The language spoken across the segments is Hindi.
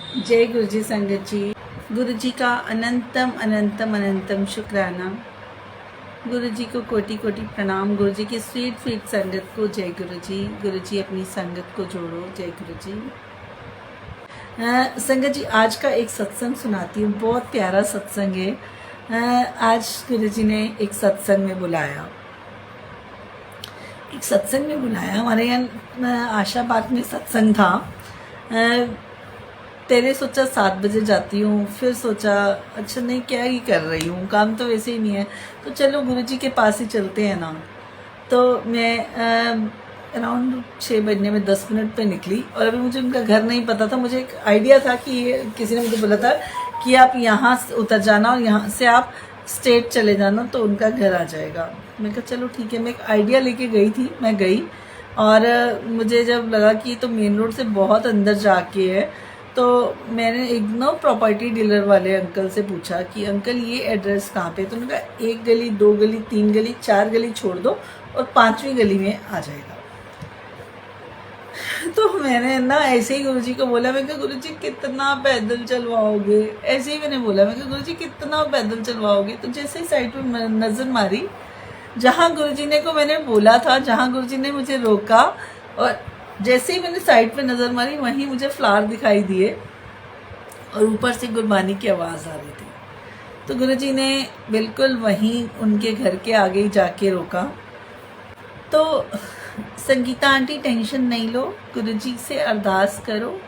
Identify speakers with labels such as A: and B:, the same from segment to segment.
A: जय गुरु जी संगत जी। गुरु जी का अनंतम अनंतम अनंतम शुक्राना। गुरु जी को कोटि कोटि प्रणाम। गुरु जी की स्वीट स्वीट संगत को जय गुरु जी। गुरु जी अपनी संगत को जोड़ो। जय गुरु जी। संगत जी, आज का एक सत्संग सुनाती हूँ, बहुत प्यारा सत्संग है। आज गुरु जी ने एक सत्संग में बुलाया, हमारे यहाँ आशाबाद में सत्संग था। पहले सोचा 7 बजे जाती हूँ, फिर सोचा अच्छा नहीं, क्या ही कर रही हूँ, काम तो वैसे ही नहीं है, तो चलो गुरु जी के पास ही चलते हैं ना। तो मैं अराउंड 6 बजने में 10 मिनट पे निकली, और अभी मुझे उनका घर नहीं पता था। मुझे एक आइडिया था कि ये किसी ने मुझे बोला था कि आप यहाँ से उतर जाना और यहाँ से आप स्ट्रेट चले जाना तो उनका घर आ जाएगा। मैं कहा चलो ठीक है। मैं एक आइडिया लेके गई थी, मैं गई, और मुझे जब लगा कि तो मेन रोड से बहुत अंदर जाके है, तो मैंने एक ना प्रॉपर्टी डीलर वाले अंकल से पूछा कि अंकल ये एड्रेस कहाँ पे। तो उन्होंने कहा 1 गली 2 गली 3 गली 4 गली छोड़ दो और 5वीं गली में आ जाएगा। तो मैंने ना ऐसे ही गुरुजी को बोला, मैं कहा गुरुजी कितना पैदल चलवाओगे, ऐसे ही मैंने बोला। मैं कहा गुरुजी कितना पैदल चलवाओगे। तो जैसे ही साइड पे नज़र मारी, जहाँ गुरुजी ने को मैंने बोला था, जहाँ गुरुजी ने मुझे रोका, और जैसे ही मैंने साइड पे नज़र मारी वहीं मुझे फ्लावर दिखाई दिए और ऊपर से गुरबानी की आवाज़ आ रही थी। तो गुरुजी ने बिल्कुल वहीं उनके घर के आगे ही जाके रोका। तो संगीता आंटी टेंशन नहीं लो, गुरुजी से अरदास करो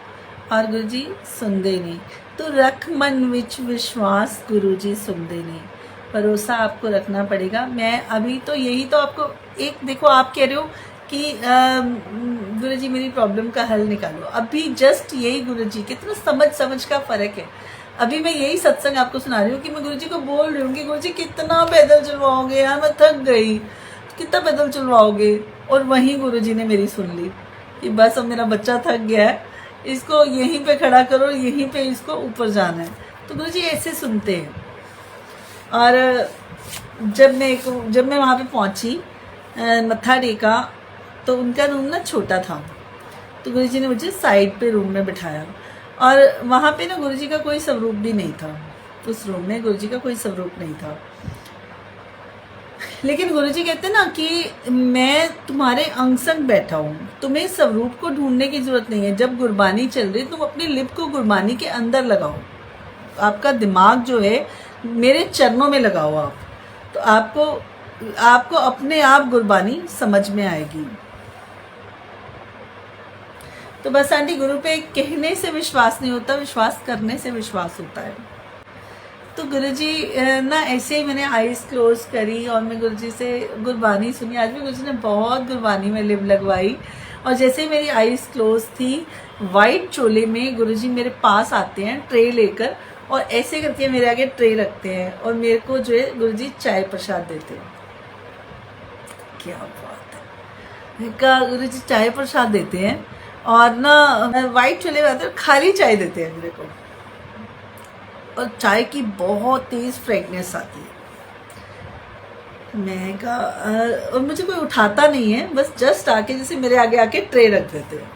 A: और गुरुजी सुनते नहीं। तो रख मन विच विश्वास, गुरुजी सुनते नहीं। भरोसा आपको रखना पड़ेगा। मैं अभी तो यही तो आपको एक देखो, आप कह रहे हो कि गुरुजी मेरी प्रॉब्लम का हल निकालो। अभी जस्ट यही गुरुजी, कितना समझ का फ़र्क है। अभी मैं यही सत्संग आपको सुना रही हूँ कि मैं गुरुजी को बोल रही हूँ कि गुरुजी कितना पैदल चलवाओगे यार, मैं थक गई, कितना पैदल चलवाओगे। और वहीं गुरुजी ने मेरी सुन ली कि बस अब मेरा बच्चा थक गया है, इसको यहीं पे खड़ा करो, यहीं पे इसको ऊपर जाना है। तो गुरुजी ऐसे सुनते हैं। और जब मैं वहाँ पे पहुँची, मत्था टेका, तो उनका रूम ना छोटा था। तो गुरुजी ने मुझे साइड पे रूम में बिठाया, और वहाँ पे ना गुरुजी का कोई स्वरूप भी नहीं था। उस रूम में गुरुजी का कोई स्वरूप नहीं था। लेकिन गुरुजी कहते हैं ना कि मैं तुम्हारे अंग संग बैठा हूँ, तुम्हें स्वरूप को ढूंढने की जरूरत नहीं है। जब गुरबानी चल रही, तुम अपनी लिप को गुरबानी के अंदर लगाओ, आपका दिमाग जो है मेरे चरणों में लगाओ आप, तो आपको अपने आप गुरबानी समझ में आएगी। तो बस आंटी, गुरु पे कहने से विश्वास नहीं होता, विश्वास करने से विश्वास होता है। तो गुरुजी ना ऐसे ही मैंने आईज क्लोज करी और मैं गुरुजी से गुरबानी सुनी। आज भी गुरुजी ने बहुत गुरबानी में लिप लगवाई। और जैसे ही मेरी आईज क्लोज थी, वाइट चोले में गुरुजी मेरे पास आते हैं ट्रे लेकर, और ऐसे करके मेरे आगे ट्रे रखते हैं, और मेरे को जो है गुरुजी चाय प्रसाद देते हैं। क्या बात है, का गुरुजी चाय प्रसाद देते हैं, और ना वाइट चोले में आते हैं, खाली चाय देते हैं मेरे को, और चाय की बहुत तेज फ्रेगनेंस आती है। मैं कहा, और मुझे कोई उठाता नहीं है, बस जस्ट आके जैसे मेरे आगे आके ट्रे रख देते हैं।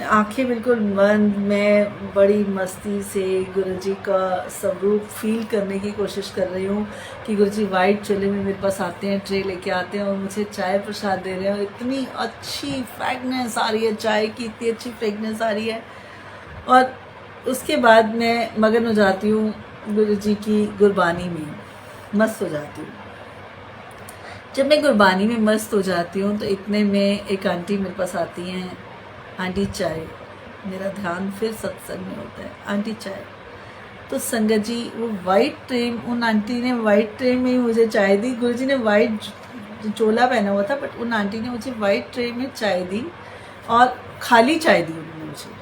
A: आंखें बिल्कुल बंद, मैं बड़ी मस्ती से गुरुजी का स्वरूप फील करने की कोशिश कर रही हूँ कि गुरुजी वाइट चोले में मेरे पास आते हैं, ट्रे लेके आते हैं और मुझे चाय प्रसाद दे रहे हैं, और इतनी अच्छी फ्रेगनेंस आ रही है चाय की, इतनी अच्छी फ्रेगनेंस आ रही है। और उसके बाद मैं मगन हो जाती हूँ गुरुजी की गुरबानी में, मस्त हो जाती हूँ। जब मैं गुरबानी में मस्त हो जाती हूँ तो इतने में एक आंटी मेरे पास आती हैं, आंटी चाय। मेरा ध्यान फिर सत्संग में होता है, आंटी चाय। तो संगत जी, वो वाइट ट्रे, उन आंटी ने वाइट ट्रे में ही मुझे चाय दी। गुरुजी ने वाइट चोला पहना हुआ था, बट उन आंटी ने मुझे वाइट ट्रे में चाय दी, और खाली चाय दी उन्होंने मुझे।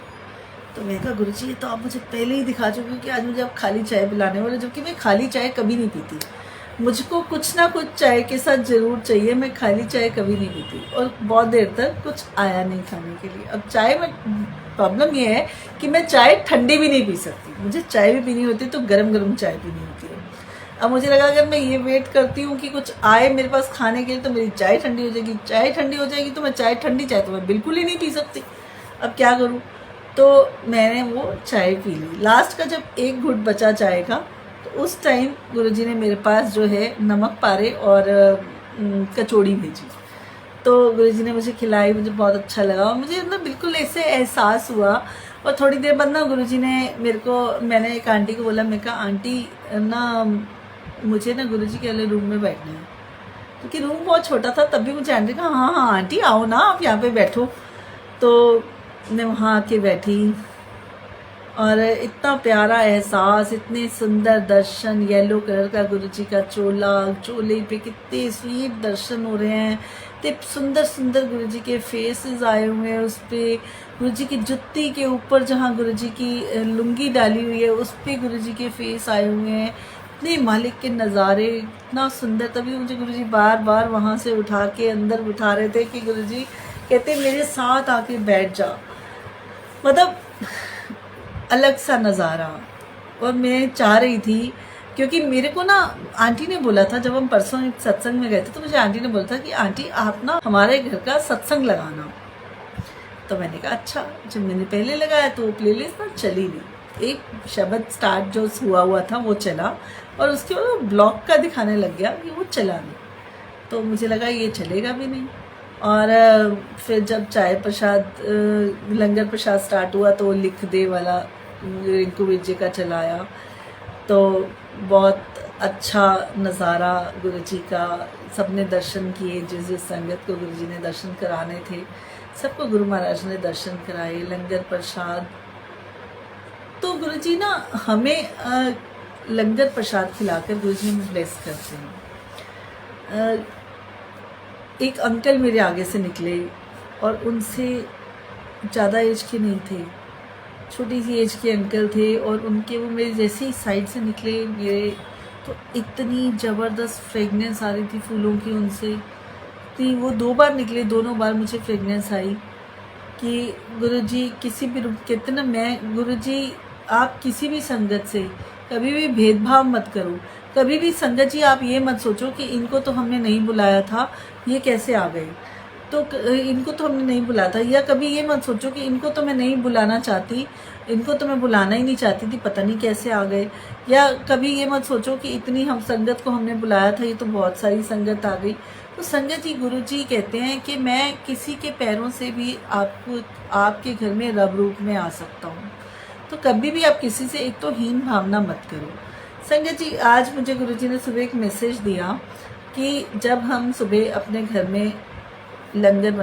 A: तो मैं कहा गुरुजी, ये तो आप मुझे पहले ही दिखा चुके हो कि आज मुझे आप खाली चाय पिलाने वाले, जबकि मैं खाली चाय कभी नहीं पीती। मुझको कुछ ना कुछ चाय के साथ ज़रूर चाहिए, मैं खाली चाय कभी नहीं पीती, और बहुत देर तक कुछ आया नहीं खाने के लिए। अब चाय में प्रॉब्लम ये है कि मैं चाय ठंडी भी नहीं पी सकती, मुझे चाय भी पीनी होती है तो गरम गरम चाय पीनी होती है। अब मुझे लगा अगर मैं ये वेट करती हूँ कि कुछ आए मेरे पास खाने के लिए तो मेरी चाय ठंडी हो जाएगी, चाय ठंडी हो जाएगी तो मैं चाय ठंडी चाय तो मैं बिल्कुल ही नहीं पी सकती। अब क्या करूँ? तो मैंने वो चाय पी ली। लास्ट का जब एक घुट बचा चाय का, तो उस टाइम गुरुजी ने मेरे पास जो है नमक पारे और कचौड़ी भेजी। तो गुरुजी ने मुझे खिलाई, मुझे बहुत अच्छा लगा और मुझे ना बिल्कुल ऐसे एहसास हुआ। और थोड़ी देर बाद ना गुरुजी ने मैंने एक आंटी को बोला, मैं कहा आंटी ना मुझे ना गुरुजी के वाले रूम में बैठना है, क्योंकि रूम बहुत छोटा था। तब भी मुझे आंटी कहा हाँ हाँ आंटी आओ ना, आप यहाँ पे बैठो। तो मैं वहाँ आके बैठी और इतना प्यारा एहसास, इतने सुंदर दर्शन, येलो कलर का गुरुजी का चोले पे कितने स्वीट दर्शन हो रहे हैं, इतने सुंदर सुंदर गुरुजी के फेसेस आए हुए हैं। उस पर गुरुजी की जुत्ती के ऊपर जहाँ गुरुजी की लुंगी डाली हुई है उस पर गुरुजी के फेस आए हुए हैं। इतने मालिक के नज़ारे, इतना सुंदर। तभी मुझे गुरुजी बार बार वहाँ से उठा के अंदर बिठा रहे थे कि गुरुजी कहते मेरे साथ आके बैठ जा। मतलब अलग सा नज़ारा। और मैं चाह रही थी, क्योंकि मेरे को ना आंटी ने बोला था, जब हम परसों एक सत्संग में गए थे तो मुझे आंटी ने बोला था कि आंटी आप ना हमारे घर का सत्संग लगाना। तो मैंने कहा अच्छा। जब मैंने पहले लगाया तो वो प्लेलिस्ट ना चली नहीं। एक शब्द स्टार्ट जो हुआ था वो चला और उसके बाद ब्लॉक का दिखाने लग गया कि वो चला नहीं। तो मुझे लगा ये चलेगा भी नहीं। और फिर जब चाय प्रसाद लंगर प्रसाद स्टार्ट हुआ तो लिख दे वाला रिंकू विजय का चलाया। तो बहुत अच्छा नज़ारा गुरुजी का। सबने दर्शन किए, जिस संगत को गुरुजी ने दर्शन कराने थे सबको गुरु महाराज ने दर्शन कराए, लंगर प्रसाद। तो गुरुजी ना हमें लंगर प्रसाद खिलाकर गुरुजी हमें ब्लेस करते हैं। एक अंकल मेरे आगे से निकले और उनसे ज़्यादा एज के नहीं थे, छोटी सी एज के अंकल थे। और उनके वो मेरे जैसे ही साइड से निकले मेरे, तो इतनी ज़बरदस्त फ्रेगनेंस आ रही थी फूलों की उनसे। थी वो 2 बार निकले, दोनों बार मुझे फ्रेगनेंस आई कि गुरुजी किसी भी कहते ना, मैं गुरुजी आप किसी भी संगत से कभी भी भेदभाव मत करो। कभी भी संगत जी आप ये मत सोचो कि इनको तो हमने नहीं बुलाया था, ये कैसे आ गए, तो इनको तो हमने नहीं बुलाया था। या कभी ये मत सोचो कि इनको तो मैं नहीं बुलाना चाहती, इनको तो मैं बुलाना ही नहीं चाहती थी, पता नहीं कैसे आ गए। या कभी ये मत सोचो कि इतनी हम संगत को हमने बुलाया था, ये तो बहुत सारी संगत आ गई। तो संगत जी गुरुजी कहते हैं कि मैं किसी के पैरों से भी आपको आपके घर में रब रूप में आ सकता हूँ। तो कभी भी आप किसी से एक तो हीन भावना मत करो। संगत जी आज मुझे गुरुजी ने सुबह एक मैसेज दिया कि जब हम सुबह अपने घर में लंगर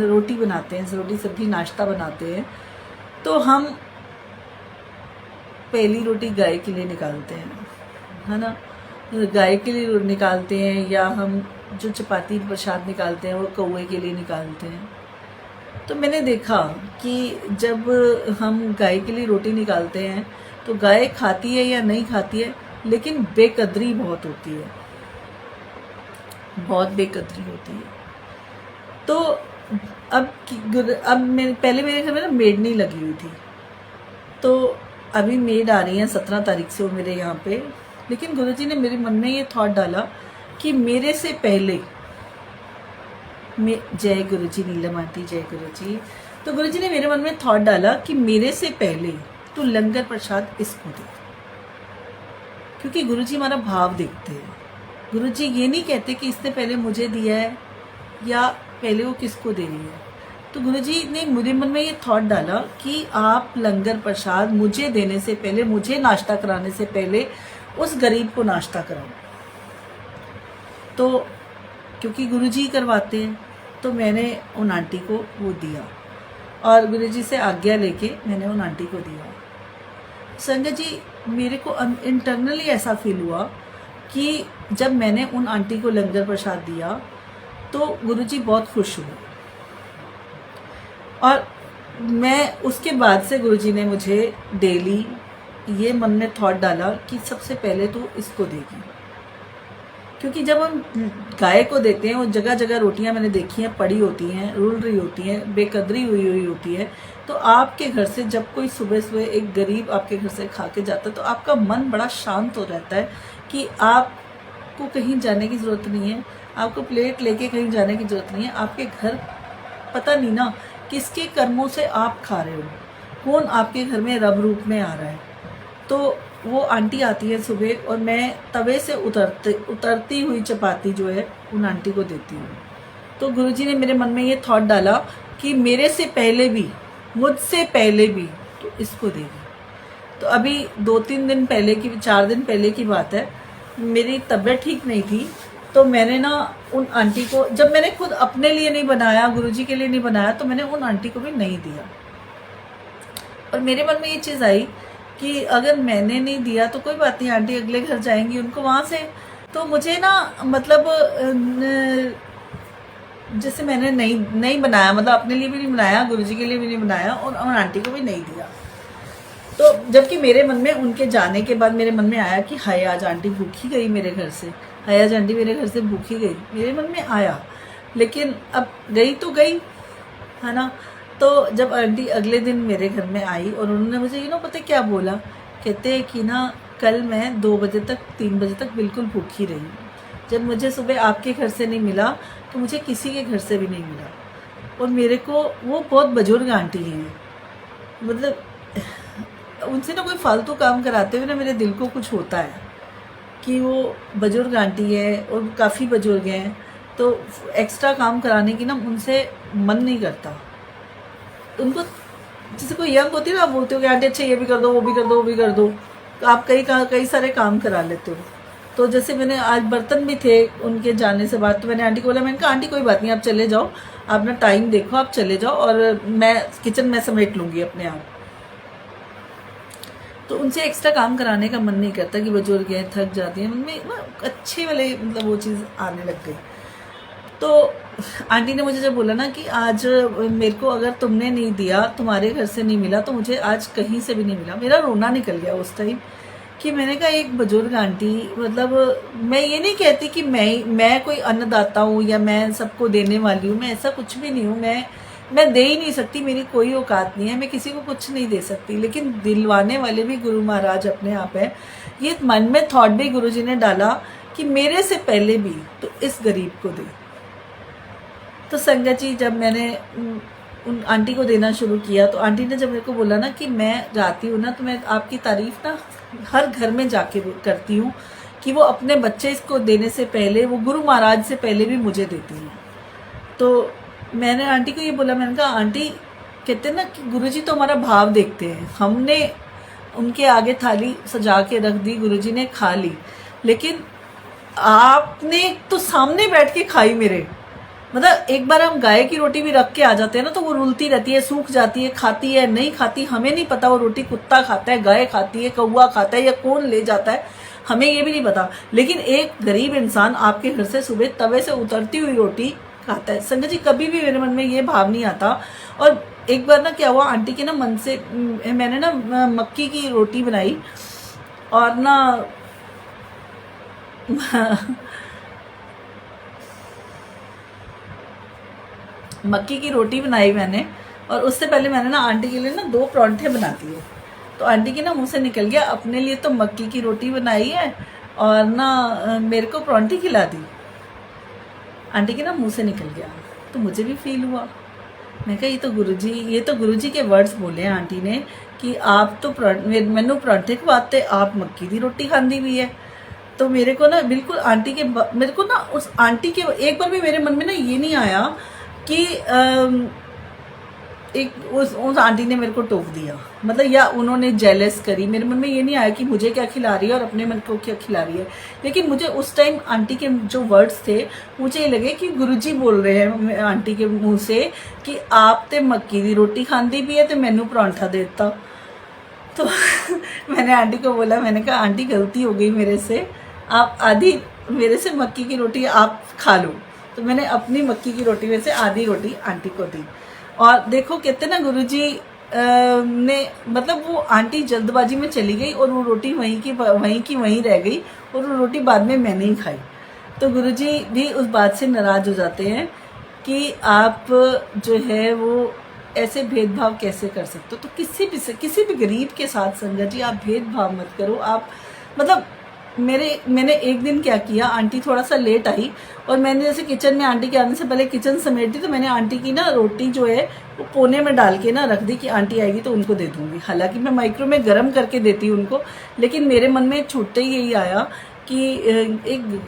A: रोटी बनाते हैं, रोटी सब्जी नाश्ता बनाते हैं, तो हम पहली रोटी गाय के लिए निकालते हैं, है ना, गाय के लिए निकालते हैं। या हम जो चपाती प्रसाद निकालते हैं वो कौवे के लिए निकालते हैं। तो मैंने देखा कि जब हम गाय के लिए रोटी निकालते हैं तो गाय खाती है या नहीं खाती है, लेकिन बेकदरी बहुत होती है, बहुत बेकदरी होती है। तो अब पहले मेरे घर में ना मेड नहीं लगी हुई थी, तो अभी मेड आ रही है 17 तारीख से वो मेरे यहाँ पे। लेकिन गुरुजी ने मेरे मन में ये थॉट डाला कि मेरे से पहले जय गुरुजी, नीलम आंटी जय गुरुजी। तो गुरुजी ने मेरे मन में थॉट डाला कि मेरे से पहले तू लंगर प्रसाद इसको दे, क्योंकि गुरुजी हमारा भाव देखते हैं। गुरुजी ये नहीं कहते कि इसने पहले मुझे दिया है या पहले वो किसको दे रही है। तो गुरुजी ने मेरे मन में ये थॉट डाला कि आप लंगर प्रसाद मुझे देने से पहले, मुझे नाश्ता कराने से पहले उस गरीब को नाश्ता कराओ। तो क्योंकि गुरुजी करवाते हैं, तो मैंने उन आंटी को वो दिया और गुरुजी से आज्ञा लेके मैंने उन आंटी को दिया। संगत जी मेरे को इंटरनली ऐसा फील हुआ कि जब मैंने उन आंटी को लंगर प्रसाद दिया तो गुरुजी बहुत खुश हुए। और मैं उसके बाद से गुरुजी ने मुझे डेली ये मन में थॉट डाला कि सबसे पहले तो इसको देगी, क्योंकि जब हम गाय को देते हैं वो जगह जगह रोटियां मैंने देखी हैं पड़ी होती हैं, रुल रही होती हैं, बेकदरी हुई होती है। तो आपके घर से जब कोई सुबह सुबह एक गरीब आपके घर से खा के जाता है तो आपका मन बड़ा शांत हो रहता है कि आपको कहीं जाने की ज़रूरत नहीं है, आपको प्लेट लेके कहीं जाने की ज़रूरत नहीं है। आपके घर पता नहीं ना किसके कर्मों से आप खा रहे हो, कौन आपके घर में रब रूप में आ रहा है। तो वो आंटी आती है सुबह और मैं तवे से उतरती हुई चपाती जो है उन आंटी को देती हूँ। तो गुरुजी ने मेरे मन में ये थॉट डाला कि मेरे से पहले भी, मुझसे पहले भी तो इसको देगी। तो अभी 2-3 दिन पहले की, 4 दिन पहले की बात है, मेरी तबीयत ठीक नहीं थी, तो मैंने ना उन आंटी को, जब मैंने खुद अपने लिए नहीं बनाया, गुरुजी के लिए नहीं बनाया, तो मैंने उन आंटी को भी नहीं दिया। और मेरे मन में ये चीज़ आई कि अगर मैंने नहीं दिया तो कोई बात नहीं, आंटी अगले घर जाएंगी, उनको वहाँ से, तो मुझे ना मतलब जैसे मैंने नहीं बनाया, मतलब अपने लिए भी नहीं बनाया, गुरुजी के लिए भी नहीं बनाया और आंटी को भी नहीं दिया। तो जबकि मेरे मन में उनके जाने के बाद मेरे मन में आया कि हाय आज आंटी भूखी गई मेरे घर से, हाय आज आंटी मेरे घर से भूखी गई, मेरे मन में आया। लेकिन अब गई तो गई, है ना। तो जब आंटी अगले दिन मेरे घर में आई और उन्होंने मुझे पता क्या बोला, कहते हैं कि ना कल मैं 2 बजे तक 3 बजे तक बिल्कुल भूखी रही, जब मुझे सुबह आपके घर से नहीं मिला तो मुझे किसी के घर से भी नहीं मिला। और मेरे को, वो बहुत बुजुर्ग आंटी हैं, मतलब उनसे ना कोई फालतू काम कराते हुए ना मेरे दिल को कुछ होता है कि वो बुजुर्ग आंटी है और काफ़ी बुजुर्ग हैं, तो एक्स्ट्रा काम कराने की ना उनसे मन नहीं करता। उनको जैसे कोई यंग होती है ना, आप बोलते हो कि आंटी अच्छा ये भी कर दो, वो भी कर दो, वो भी कर दो, तो आप कई सारे काम करा लेते हो। तो जैसे मैंने आज बर्तन भी थे उनके जाने से बाद, तो मैंने आंटी को बोला, मैंने कहा आंटी कोई बात नहीं, आप चले जाओ, आप ना टाइम देखो, आप चले जाओ और मैं किचन में समेट लूँगी अपने आप। तो उनसे एक्स्ट्रा काम कराने का मन नहीं करता कि बुजुर्ग है, थक जाती है, उनमें अच्छे वाले मतलब वो चीज़ आने लग गई। तो आंटी ने मुझे जब बोला ना कि आज मेरे को अगर तुमने नहीं दिया, तुम्हारे घर से नहीं मिला, तो मुझे आज कहीं से भी नहीं मिला, मेरा रोना निकल गया उस टाइम कि मैंने कहा एक बुजुर्ग आंटी, मतलब मैं ये नहीं कहती कि मैं कोई अन्नदाता हूँ या मैं सबको देने वाली हूँ, मैं ऐसा कुछ भी नहीं हूँ, मैं दे ही नहीं सकती, मेरी कोई औकात नहीं है, मैं किसी को कुछ नहीं दे सकती, लेकिन दिलवाने वाले भी गुरु महाराज अपने आप है। ये मन में थॉट भी गुरुजी ने डाला कि मेरे से पहले भी तो इस गरीब को दे। तो संगत जी, जब मैंने उन आंटी को देना शुरू किया, तो आंटी ने जब मेरे को बोला ना कि मैं जाती हूँ ना, तो मैं आपकी तारीफ ना हर घर में जाके करती हूँ कि वो अपने बच्चे इसको देने से पहले, वो गुरु महाराज से पहले भी मुझे देती हैं। तो मैंने आंटी को ये बोला, मैंने कहा आंटी, कहते हैं ना कि गुरुजी तो हमारा भाव देखते हैं, हमने उनके आगे थाली सजा के रख दी, गुरुजी ने खा ली, लेकिन आपने तो सामने बैठ के खाई मेरे। मतलब एक बार हम गाय की रोटी भी रख के आ जाते हैं ना, तो वो रुलती रहती है, सूख जाती है, खाती है नहीं खाती हमें नहीं पता, वो रोटी कुत्ता खाता है, गाय खाती है, कौवा खाता है, या कौन ले जाता है हमें ये भी नहीं पता, लेकिन एक गरीब इंसान आपके घर से सुबह तवे से उतरती हुई रोटी खाता है। संगत जी, कभी भी मेरे मन में ये भाव नहीं आता। और एक बार ना क्या हुआ, आंटी के ना मन से मैंने ना मक्की की रोटी बनाई और ना मक्की की रोटी बनाई मैंने, और उससे पहले मैंने ना आंटी के लिए ना 2 परांठे बना दिए। तो आंटी के ना मुंह से निकल गया, अपने लिए तो मक्की की रोटी बनाई है और ना मेरे को परांठी खिला दी। आंटी के ना मुंह से निकल गया, तो मुझे भी फील हुआ। मैं कहा ये तो गुरुजी के वर्ड्स बोले हैं आंटी ने कि आप तो मैनू परांठे खवाते, आप मक्की की रोटी खांदी भी है। तो मेरे को ना बिल्कुल आंटी के, मेरे को ना उस आंटी के एक बार भी मेरे मन में ना ये नहीं आया कि उस आंटी ने मेरे को टोक दिया, मतलब या उन्होंने जेलस करी। मेरे मन में ये नहीं आया कि मुझे क्या खिला रही है और अपने मन को क्या खिला रही है। लेकिन मुझे उस टाइम आंटी के जो वर्ड्स थे, मुझे ये लगे कि गुरुजी बोल रहे हैं आंटी के मुंह से कि आप ते मक्की की रोटी खांदी भी है तो मैनू परांठा देता। तो मैंने आंटी को बोला, मैंने कहा आंटी गलती हो गई मेरे से, आप आधी मेरे से मक्की की रोटी आप खा लो। तो मैंने अपनी मक्की की रोटी में से आधी रोटी आंटी को दी। और देखो कहते ना गुरुजी ने, मतलब वो आंटी जल्दबाजी में चली गई और वो रोटी वहीं की वहीं रह गई और वो रोटी बाद में मैंने ही खाई। तो गुरुजी भी उस बात से नाराज हो जाते हैं कि आप जो है वो ऐसे भेदभाव कैसे कर सकते हो। तो किसी भी गरीब के साथ संगत जी आप भेदभाव मत करो। आप मतलब मैंने एक दिन क्या किया, आंटी थोड़ा सा लेट आई और मैंने जैसे किचन में आंटी के आने से पहले किचन समेट दी, तो मैंने आंटी की ना रोटी जो है वो कोने में डाल के ना रख दी कि आंटी आएगी तो उनको दे दूँगी। हालांकि मैं माइक्रो में गर्म करके देती हूँ उनको, लेकिन मेरे मन में छूटते ही यही आया कि एक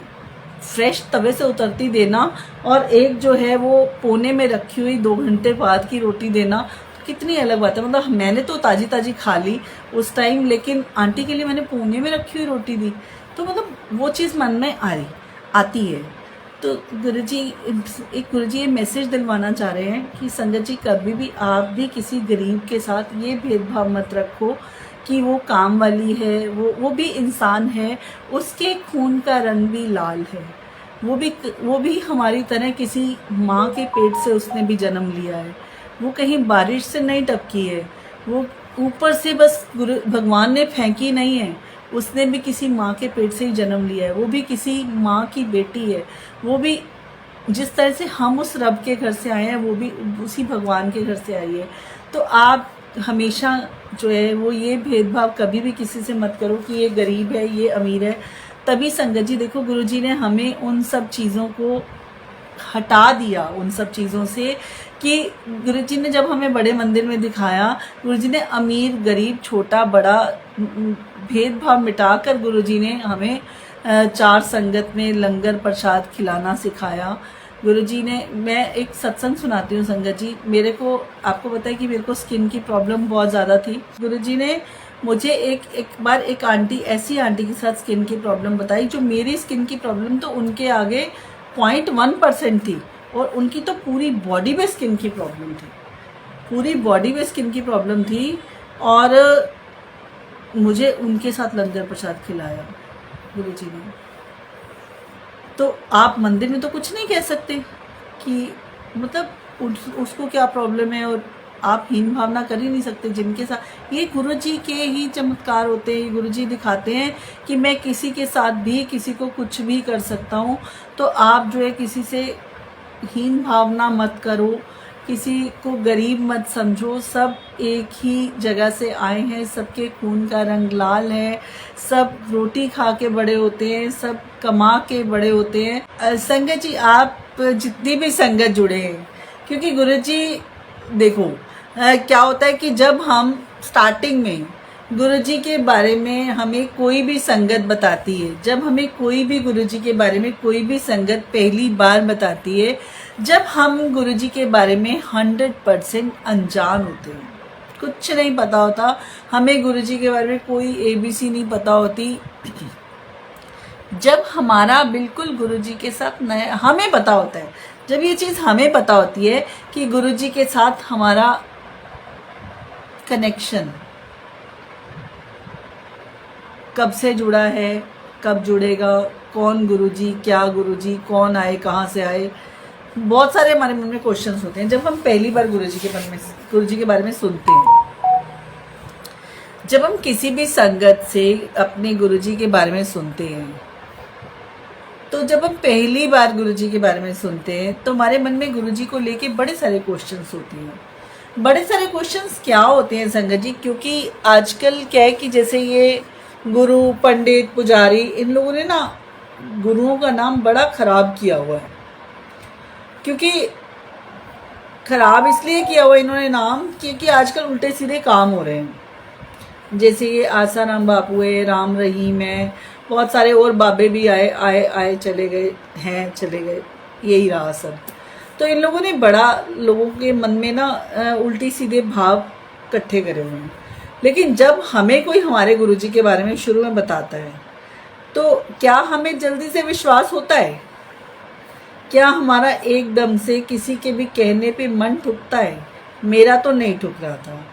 A: फ्रेश तवे से उतरती देना और एक जो है वो कोने में रखी हुई 2 घंटे बाद की रोटी देना, कितनी अलग बात है। मतलब मैंने तो ताज़ी ताज़ी खा ली उस टाइम, लेकिन आंटी के लिए मैंने कोने में रखी हुई रोटी दी, तो मतलब वो चीज़ मन में आती है। तो गुरुजी ये मैसेज दिलवाना चाह रहे हैं कि संगत जी, कभी भी आप भी किसी गरीब के साथ ये भेदभाव मत रखो कि वो काम वाली है, वो भी इंसान है, उसके खून का रंग भी लाल है, वो भी हमारी तरह किसी माँ के पेट से उसने भी जन्म लिया है, वो कहीं बारिश से नहीं टपकी है, वो ऊपर से बस भगवान ने फेंकी नहीं है, उसने भी किसी माँ के पेट से ही जन्म लिया है, वो भी किसी माँ की बेटी है, वो भी जिस तरह से हम उस रब के घर से आए हैं वो भी उसी भगवान के घर से आई है। तो आप हमेशा जो है वो ये भेदभाव कभी भी किसी से मत करो कि ये गरीब है, ये अमीर है। तभी संगत जी देखो, गुरुजी ने हमें उन सब चीज़ों को हटा दिया, उन सब चीज़ों से, कि गुरुजी ने जब हमें बड़े मंदिर में दिखाया, गुरुजी ने अमीर गरीब छोटा बड़ा भेदभाव मिटाकर गुरुजी ने हमें 4 संगत में लंगर प्रसाद खिलाना सिखाया। गुरुजी ने, मैं एक सत्संग सुनाती हूँ संगत जी, मेरे को आपको पता है कि मेरे को स्किन की प्रॉब्लम बहुत ज़्यादा थी। गुरुजी ने मुझे एक बार एक आंटी, ऐसी आंटी के साथ स्किन की प्रॉब्लम बताई जो मेरी स्किन की प्रॉब्लम तो उनके आगे 0.1% थी, और उनकी तो पूरी बॉडी में स्किन की प्रॉब्लम थी, पूरी बॉडी में स्किन की प्रॉब्लम थी, और मुझे उनके साथ लंगर प्रसाद खिलाया गुरुजी ने। तो आप मंदिर में तो कुछ नहीं कह सकते कि मतलब उसको क्या प्रॉब्लम है, और आप हीन भावना कर ही नहीं सकते जिनके साथ। ये गुरुजी के ही चमत्कार होते हैं, गुरुजी दिखाते हैं कि मैं किसी के साथ भी किसी को कुछ भी कर सकता हूँ। तो आप जो है किसी से हीन भावना मत करो, किसी को गरीब मत समझो, सब एक ही जगह से आए हैं, सबके खून का रंग लाल है, सब रोटी खा के बड़े होते हैं, सब कमा के बड़े होते हैं। संगत जी, आप जितनी भी संगत जुड़े हैं, क्योंकि गुरुजी देखो क्या होता है कि जब हम स्टार्टिंग में गुरुजी के बारे में हमें कोई भी संगत बताती है, जब हमें कोई भी गुरुजी के बारे में कोई भी संगत पहली बार बताती है, जब हम गुरुजी के बारे में 100% अनजान होते हैं, कुछ नहीं पता होता हमें, गुरुजी के बारे में कोई ABC नहीं पता होती, जब हमारा बिल्कुल गुरुजी के साथ नया, हमें पता होता है, जब ये चीज़ हमें पता होती है कि गुरुजी के साथ हमारा कनेक्शन कब से जुड़ा है, कब जुड़ेगा, कौन गुरुजी, क्या गुरुजी, कौन आए, कहाँ से आए, बहुत सारे हमारे मन में क्वेश्चंस होते हैं जब हम पहली बार गुरुजी के बारे में सुनते हैं। जब हम किसी भी संगत से अपने गुरुजी के बारे में सुनते हैं, तो जब हम पहली बार गुरुजी के बारे में सुनते हैं तो हमारे मन में गुरुजी को लेके बड़े सारे क्वेश्चंस होते हैं। बड़े सारे क्वेश्चंस क्या होते हैं संगत जी? क्योंकि आजकल क्या है कि जैसे ये गुरु, पंडित, पुजारी, इन लोगों ने ना गुरुओं का नाम बड़ा खराब किया हुआ है। क्योंकि खराब इसलिए किया हुआ इन्होंने नाम, क्योंकि आजकल उल्टे सीधे काम हो रहे हैं। जैसे ये आसाराम बापू है, राम रहीम है, बहुत सारे और बाबे भी आए चले गए हैं, चले गए, यही रहा सब। तो इन लोगों ने बड़ा लोगों के मन में ना उल्टी सीधे भाव इकट्ठे करे हुए हैं। लेकिन जब हमें कोई हमारे गुरुजी के बारे में शुरू में बताता है, तो क्या हमें जल्दी से विश्वास होता है? क्या हमारा एकदम से किसी के भी कहने पे मन ठुकता है? मेरा तो नहीं ठुक रहा था।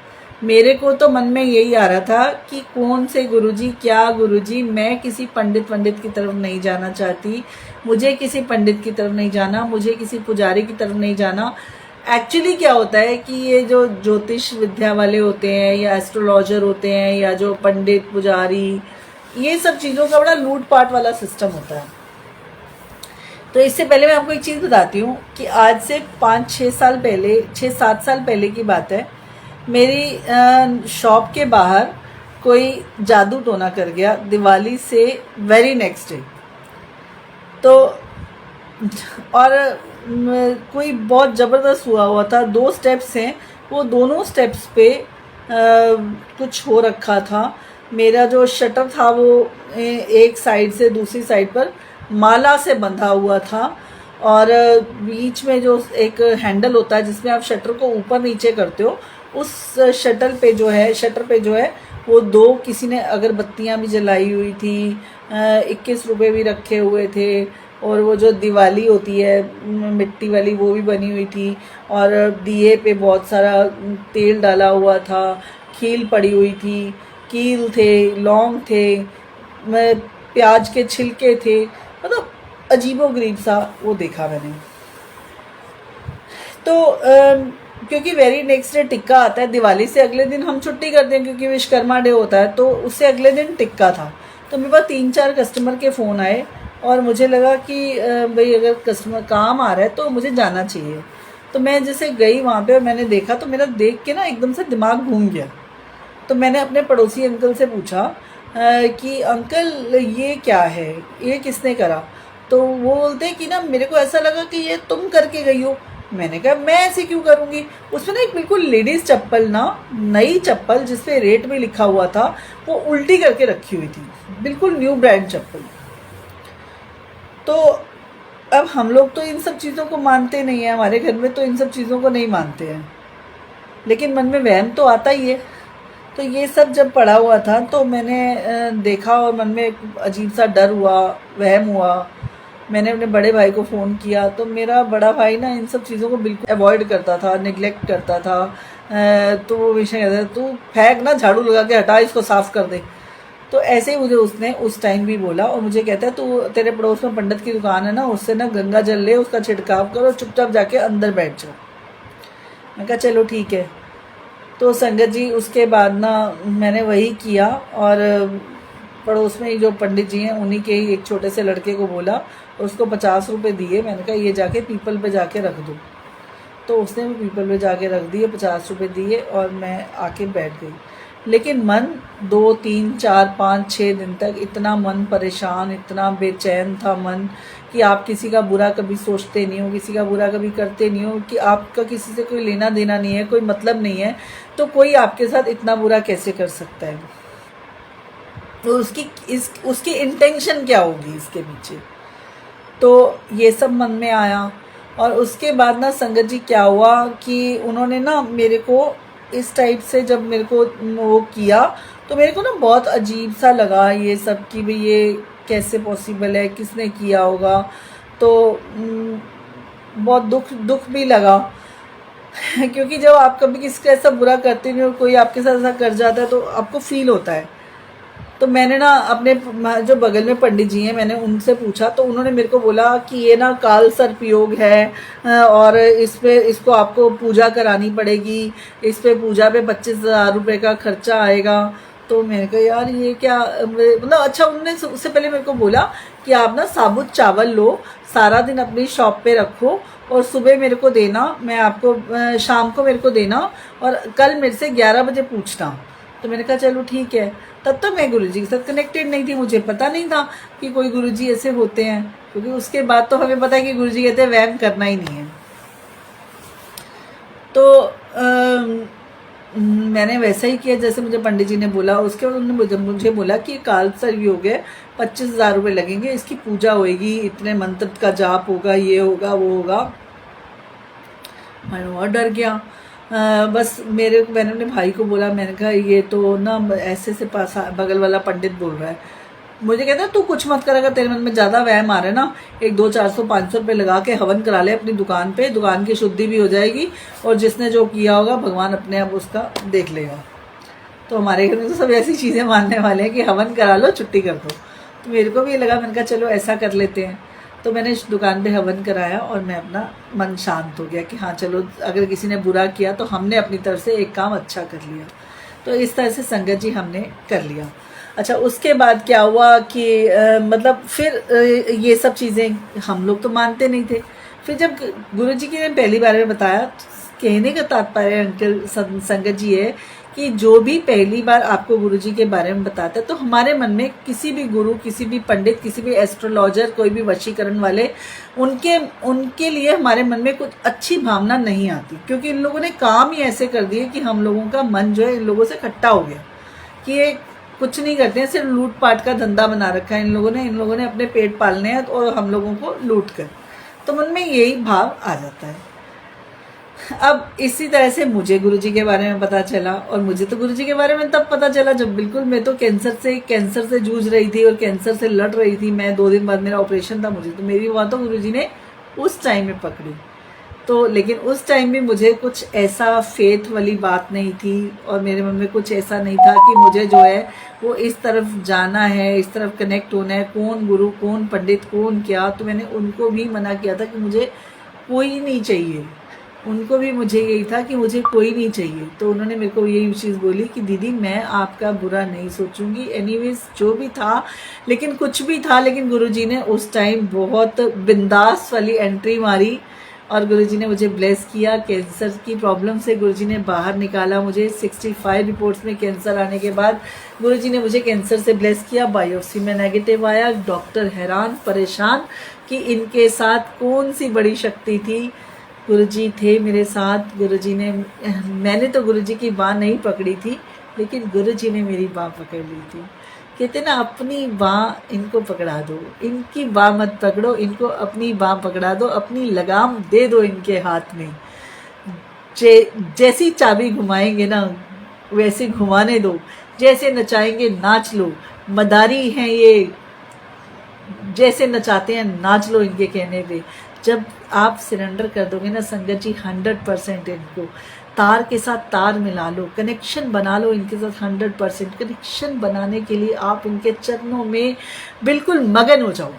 A: मेरे को तो मन में यही आ रहा था कि कौन से गुरुजी, क्या गुरुजी, मैं किसी पंडित की तरफ नहीं जाना चाहती, मुझे किसी पंडित की तरफ नहीं जाना, मुझे किसी पुजारी की तरफ नहीं जाना। एक्चुअली क्या होता है कि ये जो ज्योतिष विद्या वाले होते हैं या एस्ट्रोलॉजर होते हैं या जो पंडित पुजारी, ये सब चीज़ों का बड़ा लूटपाट वाला सिस्टम होता है। तो इससे पहले मैं आपको एक चीज़ बताती हूँ कि आज से 5-6 साल पहले, 6-7 साल पहले की बात है, मेरी शॉप के बाहर कोई जादू टोना कर गया दिवाली से वेरी नेक्स्ट डे। तो और कोई बहुत ज़बरदस्त हुआ था। 2 स्टेप्स हैं, वो दोनों स्टेप्स पे कुछ हो रखा था। मेरा जो शटर था वो एक साइड से दूसरी साइड पर माला से बंधा हुआ था, और बीच में जो एक हैंडल होता है जिसमें आप शटर को ऊपर नीचे करते हो, उस शटर पे जो है वो 2 किसी ने अगरबत्तियाँ भी जलाई हुई थी, 21 रुपये भी रखे हुए थे, और वो जो दिवाली होती है मिट्टी वाली वो भी बनी हुई थी, और दिए पे बहुत सारा तेल डाला हुआ था, खील पड़ी हुई थी, कील थे, लौंग थे, प्याज के छिलके थे, मतलब अजीबोगरीब सा वो देखा मैंने। तो क्योंकि वेरी नेक्स्ट डे टिक्का आता है, दिवाली से अगले दिन हम छुट्टी करते हैं क्योंकि विश्वकर्मा डे होता है, तो उससे अगले दिन टिक्का था। तो मेरे पास 3-4 कस्टमर के फ़ोन आए, और मुझे लगा कि भाई अगर कस्टमर काम आ रहा है तो मुझे जाना चाहिए। तो मैं जैसे गई वहाँ पे और मैंने देखा, तो मेरा देख के ना एकदम से दिमाग घूम गया। तो मैंने अपने पड़ोसी अंकल से पूछा कि अंकल ये क्या है, ये किसने करा? तो वो बोलते कि ना मेरे को ऐसा लगा कि ये तुम करके गई हो। मैंने कहा मैं ऐसे क्यों करूँगी? उसमें ना एक बिल्कुल लेडीज़ चप्पल, ना नई चप्पल जिस पे रेट भी लिखा हुआ था, वो उल्टी करके रखी हुई थी, बिल्कुल न्यू ब्रांड चप्पल। तो अब हम लोग तो इन सब चीज़ों को मानते नहीं हैं, हमारे घर में तो इन सब चीज़ों को नहीं मानते हैं, लेकिन मन में वहम तो आता ही है। तो ये सब जब पड़ा हुआ था तो मैंने देखा, और मन में एक अजीब सा डर हुआ, वहम हुआ। मैंने अपने बड़े भाई को फ़ोन किया, तो मेरा बड़ा भाई ना इन सब चीज़ों को बिल्कुल अवॉइड करता था, नेग्लेक्ट करता था। तो वो हमेशा कहता था तू फेंक ना, झाड़ू लगा के हटा, इसको साफ़ कर दे। तो ऐसे ही मुझे उसने उस टाइम भी बोला, और मुझे कहता है तू तेरे पड़ोस में पंडित की दुकान है ना, उससे ना गंगा जल ले, उसका छिड़काव करो, चुपचाप जाके अंदर बैठ जाओ। मैं कहा चलो ठीक है। तो संगत जी उसके बाद ना मैंने वही किया, और पड़ोस में ही जो पंडित जी हैं उन्हीं के ही एक छोटे से लड़के को बोला, उसको 50 रुपये दिए। मैंने कहा ये जाके पीपल पे जाके रख दो। तो उसने भी पीपल पे जाके रख दिए, 50 रुपये दिए, और मैं आके बैठ गई। लेकिन मन 2, 3, 4, 5, 6 दिन तक इतना मन परेशान, इतना बेचैन था मन, कि आप किसी का बुरा कभी सोचते नहीं हो, किसी का बुरा कभी करते नहीं हो, कि आपका किसी से कोई लेना देना नहीं है, कोई मतलब नहीं है, तो कोई आपके साथ इतना बुरा कैसे कर सकता है? तो उसकी इंटेंशन क्या होगी इसके पीछे? तो ये सब मन में आया। और उसके बाद ना संगत जी क्या हुआ कि उन्होंने ना मेरे को इस टाइप से जब मेरे को वो किया, तो मेरे को ना बहुत अजीब सा लगा ये सब, कि भाई ये कैसे पॉसिबल है, किसने किया होगा। तो बहुत दुख भी लगा क्योंकि जब आप कभी किसी का ऐसा बुरा करते नहीं और कोई आपके साथ ऐसा कर जाता है तो आपको फील होता है। तो मैंने ना अपने जो बगल में पंडित जी हैं, मैंने उनसे पूछा, तो उन्होंने मेरे को बोला कि ये ना काल सर्प योग है, और इसको आपको पूजा करानी पड़ेगी, इस पे पूजा पे 25,000 रुपये का खर्चा आएगा। तो मैंने कहा यार ये क्या, मतलब अच्छा उन्होंने उससे पहले मेरे को बोला कि आप ना साबुत चावल लो, सारा दिन अपनी शॉप पे रखो, और सुबह मेरे को देना, मैं आपको शाम को मेरे को देना, और कल मेरे से 11 बजे पूछना। तो मैंने कहा चलो ठीक है। तब तक मैं गुरुजी के साथ कनेक्टेड नहीं थी, मुझे पता नहीं था कि कोई गुरुजी ऐसे होते हैं, क्योंकि उसके बाद तो हमें पता है कि गुरुजी कहते हैं वहम करना ही नहीं है। तो मैंने वैसा ही किया जैसे मुझे पंडित जी ने बोला। उसके बाद उन्होंने मुझे बोला कि काल सर्प योग है, 25,000 रुपये लगेंगे, इसकी पूजा होएगी, इतने मंत्र का जाप होगा, ये होगा वो होगा। मैं और डर गया। बस मैंने अपने भाई को बोला, मैंने कहा ये तो ना ऐसे से पास बगल वाला पंडित बोल रहा है। मुझे कहता है तू कुछ मत कर, अगर तेरे मन में ज़्यादा वहम आ रहा है ना, एक 200, 400, 500 रुपये लगा के हवन करा ले अपनी दुकान पे, दुकान की शुद्धि भी हो जाएगी, और जिसने जो किया होगा भगवान अपने आप उसका देख लेगा। तो हमारे घर में तो सब ऐसी चीज़ें मानने वाले हैं कि हवन करा लो, छुट्टी कर दो। तो मेरे को भी लगा, मैंने कहा चलो ऐसा कर लेते हैं। तो मैंने इस दुकान पे हवन कराया, और मैं अपना मन शांत हो गया कि हाँ चलो, अगर किसी ने बुरा किया तो हमने अपनी तरफ से एक काम अच्छा कर लिया। तो इस तरह से संगत जी हमने कर लिया। अच्छा, उसके बाद क्या हुआ कि मतलब फिर ये सब चीज़ें हम लोग तो मानते नहीं थे। फिर जब गुरुजी की ने पहली बार में बताया, कहने का तात्पर्य अंकल संगत जी है कि जो भी पहली बार आपको गुरुजी के बारे में बताता है तो हमारे मन में किसी भी गुरु, किसी भी पंडित, किसी भी एस्ट्रोलॉजर, कोई भी वशीकरण वाले, उनके लिए हमारे मन में कुछ अच्छी भावना नहीं आती, क्योंकि इन लोगों ने काम ही ऐसे कर दिए कि हम लोगों का मन जो है इन लोगों से खट्टा हो गया कि ये कुछ नहीं करते हैं, सिर्फ लूट पाट का धंधा बना रखा है इन लोगों ने अपने पेट पालने हैं और हम लोगों को लूट कर, तो मन में यही भाव आ जाता है। अब इसी तरह से मुझे गुरुजी के बारे में पता चला, और मुझे तो गुरुजी के बारे में तब पता चला जब बिल्कुल मैं तो कैंसर से जूझ रही थी और कैंसर से लड़ रही थी मैं। 2 दिन बाद मेरा ऑपरेशन था, मुझे तो मेरी बात तो गुरुजी ने उस टाइम में पकड़ी। तो लेकिन उस टाइम भी मुझे कुछ ऐसा फेथ वाली बात नहीं थी और मेरे मन में कुछ ऐसा नहीं था कि मुझे जो है वो इस तरफ जाना है, इस तरफ कनेक्ट होना है, कौन गुरु, कौन पंडित, कौन क्या। तो मैंने उनको भी मना किया था कि मुझे कोई नहीं चाहिए, उनको भी मुझे यही था कि मुझे कोई नहीं चाहिए। तो उन्होंने मेरे को यही चीज़ बोली कि दीदी मैं आपका बुरा नहीं सोचूंगी, एनीवेज जो भी था, लेकिन कुछ भी था, लेकिन गुरुजी ने उस टाइम बहुत बिंदास वाली एंट्री मारी और गुरुजी ने मुझे ब्लेस किया। कैंसर की प्रॉब्लम से गुरुजी ने बाहर निकाला मुझे। 65 रिपोर्ट्स में कैंसर आने के बाद गुरुजी ने मुझे कैंसर से ब्लेस किया। बायोप्सी में नेगेटिव आया। डॉक्टर हैरान परेशान कि इनके साथ कौन सी बड़ी शक्ति थी। गुरुजी थे मेरे साथ। गुरुजी ने, मैंने तो गुरुजी की बाह नहीं पकड़ी थी, लेकिन गुरुजी ने मेरी बाह पकड़ ली थी। कहते ना, अपनी बाह इनको पकड़ा दो, इनकी बाह मत पकड़ो, इनको अपनी बाह पकड़ा दो, अपनी लगाम दे दो इनके हाथ में। जैसी चाबी घुमाएंगे ना वैसे घुमाने दो, जैसे नचाएंगे नाच लो। मदारी हैं ये, जैसे नचाते हैं नाच लो इनके कहने पे। जब आप सरेंडर कर दोगे ना संगत जी 100% इनको, तार के साथ तार मिला लो, कनेक्शन बना लो इनके साथ 100%। कनेक्शन बनाने के लिए आप इनके चरणों में बिल्कुल मगन हो जाओ।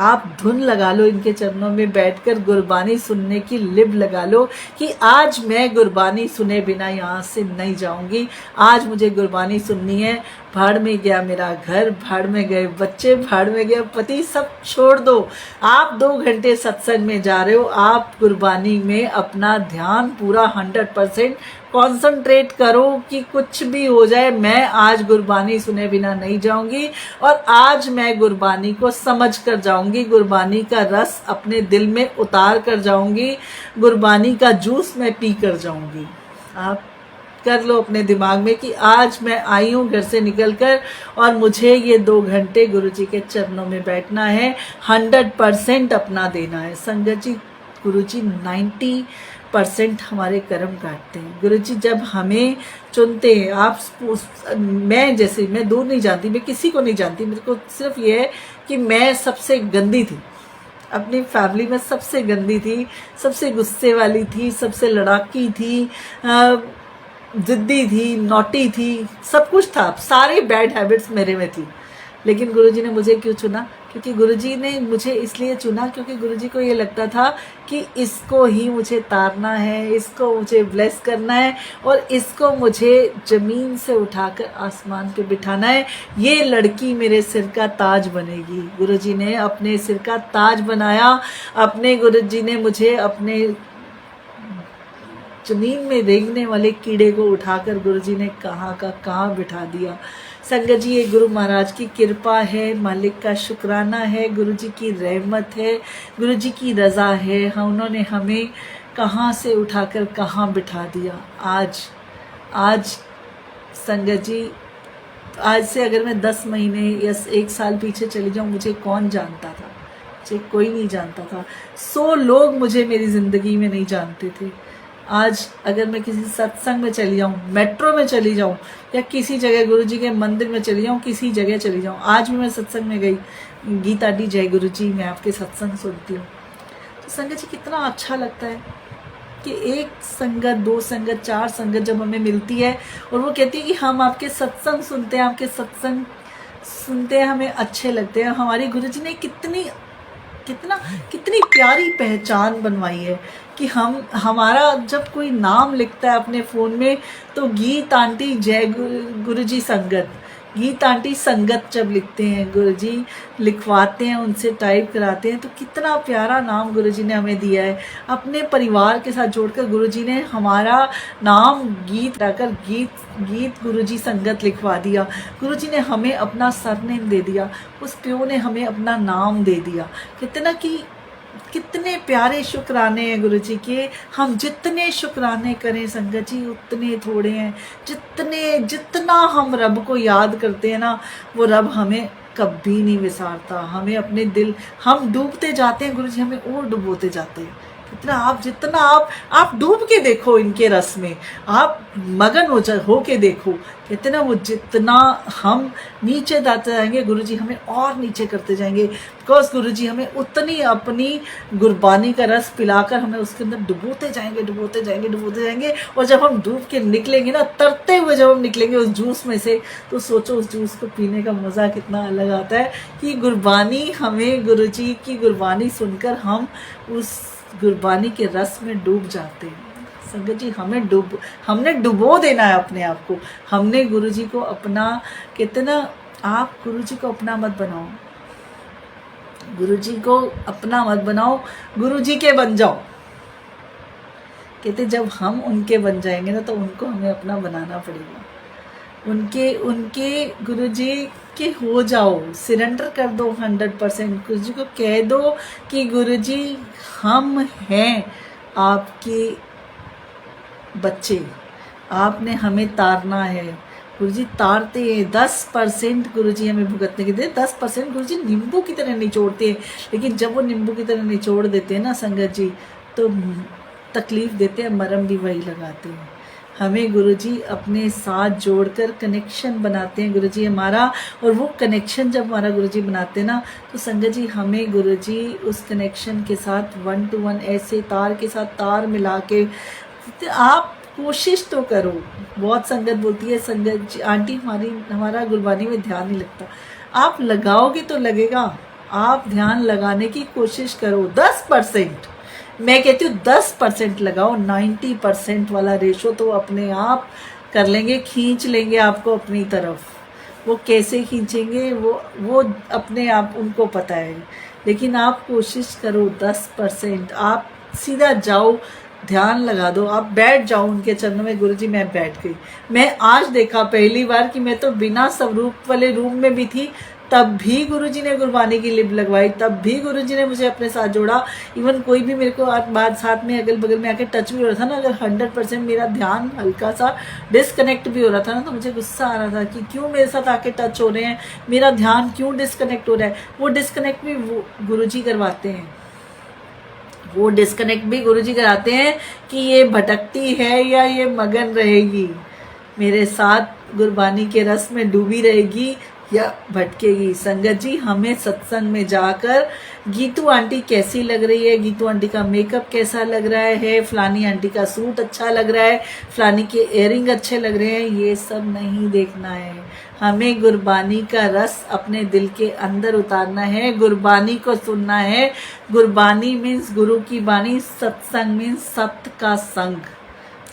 A: आप धुन लगा लो इनके चरणों में बैठकर, गुरबानी सुनने की लिब लगा लो कि आज मैं गुरबानी सुने बिना यहाँ से नहीं जाऊंगी। आज मुझे गुरबानी सुननी है। भाड़ में गया मेरा घर, भाड़ में गए बच्चे, भाड़ में गया पति, सब छोड़ दो। आप 2 घंटे सत्संग में जा रहे हो, आप गुरबानी में अपना ध्यान पूरा 100% कॉन्सेंट्रेट करो कि कुछ भी हो जाए, मैं आज गुरबानी सुने बिना नहीं जाऊंगी और आज मैं गुरबानी को समझ कर जाऊंगी, गुरबानी का रस अपने दिल में उतार कर जाऊंगी, गुरबानी का जूस मैं पी कर जाऊंगी। आप कर लो अपने दिमाग में कि आज मैं आई हूँ घर से निकलकर और मुझे ये 2 घंटे गुरुजी के चरणों में बैठना है, 100% अपना देना है। संगत जी, गुरुजी 90% हमारे कर्म काटते हैं। गुरुजी जब हमें चुनते हैं, मैं दूर नहीं जानती, मैं किसी को नहीं जानती, मेरे को सिर्फ ये है कि मैं सबसे गंदी थी, अपनी फैमिली में सबसे गंदी थी, सबसे गुस्से वाली थी, सबसे लड़ाकी थी, जिद्दी थी, नॉटी थी, सब कुछ था, सारी बैड हैबिट्स मेरे में थी। लेकिन गुरुजी ने मुझे क्यों चुना? क्योंकि गुरुजी ने मुझे इसलिए चुना क्योंकि गुरुजी को ये लगता था कि इसको ही मुझे तारना है, इसको मुझे ब्लेस करना है और इसको मुझे ज़मीन से उठाकर आसमान पे बिठाना है। ये लड़की मेरे सिर का ताज बनेगी। गुरुजी ने अपने सिर का ताज बनाया। अपने गुरुजी ने मुझे अपने जमीन में रेंगने वाले कीड़े को उठाकर गुरुजी ने कहाँ का कहाँ बिठा दिया। संगत जी, ये गुरु महाराज की कृपा है, मालिक का शुक्राना है, गुरुजी की रहमत है, गुरुजी की रज़ा है। उन्होंने हमें कहाँ से उठाकर कहाँ बिठा दिया। आज संगत जी, आज से अगर मैं 10 महीने या 1 साल पीछे चली जाऊँ, मुझे कौन जानता था? मुझे कोई नहीं जानता था। 100 लोग मुझे मेरी ज़िंदगी में नहीं जानते थे। आज अगर मैं किसी सत्संग में चली जाऊँ, मेट्रो में चली जाऊँ या किसी जगह गुरुजी के मंदिर में चली जाऊँ, किसी जगह चली जाऊँ, आज भी मैं सत्संग में गई, गीता दी जय गुरुजी, मैं आपके सत्संग सुनती हूँ, तो संगत जी कितना अच्छा लगता है कि 1 संगत, 2 संगत, 4 संगत जब हमें मिलती है और वो कहती है कि हम आपके सत्संग सुनते हैं, आपके सत्संग सुनते हैं, हमें अच्छे लगते हैं। हमारी गुरुजी ने कितनी प्यारी पहचान बनवाई है कि हमारा जब कोई नाम लिखता है अपने फ़ोन में तो गीत आंटी जय गुरुजी संगत, गीत आंटी संगत जब लिखते हैं, गुरुजी लिखवाते हैं, उनसे टाइप कराते हैं, तो कितना प्यारा नाम गुरुजी ने हमें दिया है। अपने परिवार के साथ जोड़कर गुरुजी ने हमारा नाम गीत रखकर गीत गुरुजी संगत लिखवा दिया। गुरुजी ने हमें अपना सरनेम दे दिया, उस प्यो ने हमें अपना नाम दे दिया। कितने प्यारे शुक्राने हैं गुरुजी के। हम जितने शुक्राने करें संगत जी उतने थोड़े हैं। जितना हम रब को याद करते हैं ना, वो रब हमें कभी नहीं विसारता। हमें अपने दिल, हम डूबते जाते हैं गुरुजी, हमें और डुबोते जाते हैं। जितना आप डूब के देखो इनके रस में, आप मगन हो के देखो, कहते ना वो जितना हम नीचे जाते जाएंगे गुरुजी हमें और नीचे करते जाएंगे। बिकॉज गुरुजी हमें उतनी अपनी गुरबानी का रस पिलाकर हमें उसके अंदर डुबोते जाएंगे। और जब हम डूब के निकलेंगे ना, तरते हुए जब हम निकलेंगे उस जूस में से, तो सोचो उस जूस को पीने का मज़ा कितना अलग आता है। कि गुरबानी हमें, गुरुजी की गुरबानी सुनकर हम उस गुरबानी के रस में डूब जाते हैं। संगत जी हमने डुबो देना है अपने आप को। हमने गुरुजी को अपना, कहते ना आप गुरुजी को अपना मत बनाओ, गुरुजी को अपना मत बनाओ, गुरुजी के बन जाओ। कहते जब हम उनके बन जाएंगे ना, तो उनको हमें अपना बनाना पड़ेगा। उनके गुरुजी के हो जाओ, सरेंडर कर दो 100%। गुरुजी को कह दो कि गुरुजी हम हैं आपके बच्चे, आपने हमें तारना है। गुरुजी तारते हैं 10% गुरुजी हमें भुगतने के लिए। 10% गुरुजी नींबू की तरह निचोड़ते हैं, लेकिन जब वो नींबू की तरह निचोड़ देते हैं ना संगत जी, तो तकलीफ़ देते हैं, मरहम भी वही लगाते हैं। हमें गुरुजी अपने साथ जोड़कर कनेक्शन बनाते हैं गुरुजी हमारा। और वो कनेक्शन जब हमारा गुरुजी बनाते हैं ना, तो संगत जी हमें गुरुजी उस कनेक्शन के साथ 1 to 1 ऐसे तार के साथ तार मिला के, आप कोशिश तो करो। बहुत संगत बोलती है संगत जी आंटी हमारा गुरबानी में ध्यान नहीं लगता। आप लगाओगे तो लगेगा। आप ध्यान लगाने की कोशिश करो। 10%, मैं कहती हूँ 10% लगाओ। 90% वाला रेशो तो अपने आप कर लेंगे, खींच लेंगे आपको अपनी तरफ। वो कैसे खींचेंगे वो अपने आप उनको पता है। लेकिन आप कोशिश करो 10%। आप सीधा जाओ, ध्यान लगा दो, आप बैठ जाओ उनके चरणों में। गुरुजी मैं बैठ गई। मैं आज देखा पहली बार कि मैं तो बिना स्वरूप वाले रूम में भी थी, तब भी गुरुजी ने गुरबानी की लिप लगवाई, तब भी गुरुजी ने मुझे अपने साथ जोड़ा। इवन कोई भी मेरे को बात साथ में अगल बगल में आके टच भी हो रहा था ना, अगर 100% मेरा ध्यान हल्का सा डिस्कनेक्ट भी हो रहा था ना, तो मुझे गुस्सा आ रहा था कि क्यों मेरे साथ आके टच हो रहे हैं, मेरा ध्यान क्यों डिस्कनेक्ट हो रहा है। वो डिस्कनेक्ट भी गुरुजी करवाते हैं। वो डिस्कनेक्ट भी गुरुजी कराते हैं कि ये भटकती है या ये मगन रहेगी, मेरे साथ गुरबानी के रस में डूबी रहेगी या भटकेगी। संगत जी हमें सत्संग में जाकर गीतू आंटी कैसी लग रही है, गीतू आंटी का मेकअप कैसा लग रहा है, फलानी आंटी का सूट अच्छा लग रहा है, फलानी के इयरिंग अच्छे लग रहे हैं, ये सब नहीं देखना है। हमें गुरबानी का रस अपने दिल के अंदर उतारना है, गुरबानी को सुनना है। गुरबानी मीन्स गुरु की बानी, सत्संग मीन्स सत्य का संग।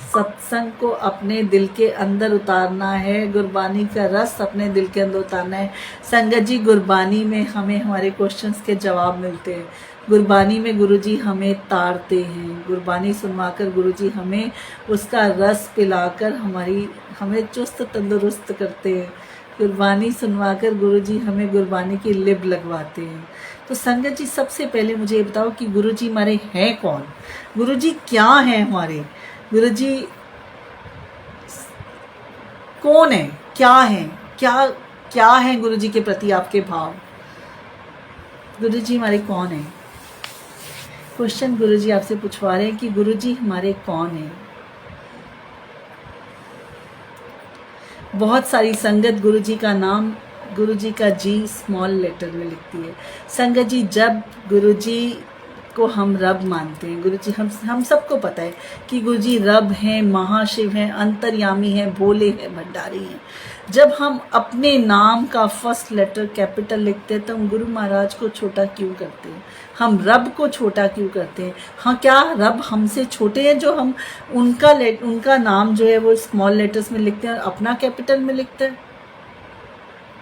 A: सत्संग को अपने दिल के अंदर उतारना है, गुरबानी का रस अपने दिल के अंदर उतारना है। संगत जी गुरबानी में हमें हमारे क्वेश्चंस के जवाब मिलते हैं। गुरबानी में गुरुजी हमें तारते हैं। गुरबानी सुनवाकर गुरुजी हमें उसका रस पिलाकर हमें चुस्त तंदुरुस्त करते हैं। गुरबानी सुनवाकर गुरुजी हमें गुरबानी की लिप लगवाते हैं। तो संगत जी सबसे पहले मुझे ये बताओ कि गुरुजी हमारे हैं कौन, गुरुजी क्या हैं हमारे, गुरुजी कौन है, क्या है, क्या है गुरुजी के प्रति आपके भाव। गुरुजी हमारे कौन है। क्वेश्चन गुरुजी आपसे पूछवा रहे हैं कि गुरुजी हमारे कौन है। बहुत सारी संगत गुरुजी का नाम, गुरुजी का जी स्मॉल लेटर में लिखती है। संगत जी जब गुरुजी को हम रब मानते हैं, गुरुजी हम सबको पता है कि गुरुजी रब हैं, महाशिव हैं, अंतर्यामी हैं, भोले हैं, भंडारी हैं। जब हम अपने नाम का फर्स्ट लेटर कैपिटल लिखते हैं तो हम गुरु महाराज को छोटा क्यों करते हैं, हम रब को छोटा क्यों करते हैं। हाँ, क्या रब हमसे छोटे हैं जो हम उनका नाम जो है वो स्मॉल लेटर्स में लिखते हैं और अपना कैपिटल में लिखते हैं।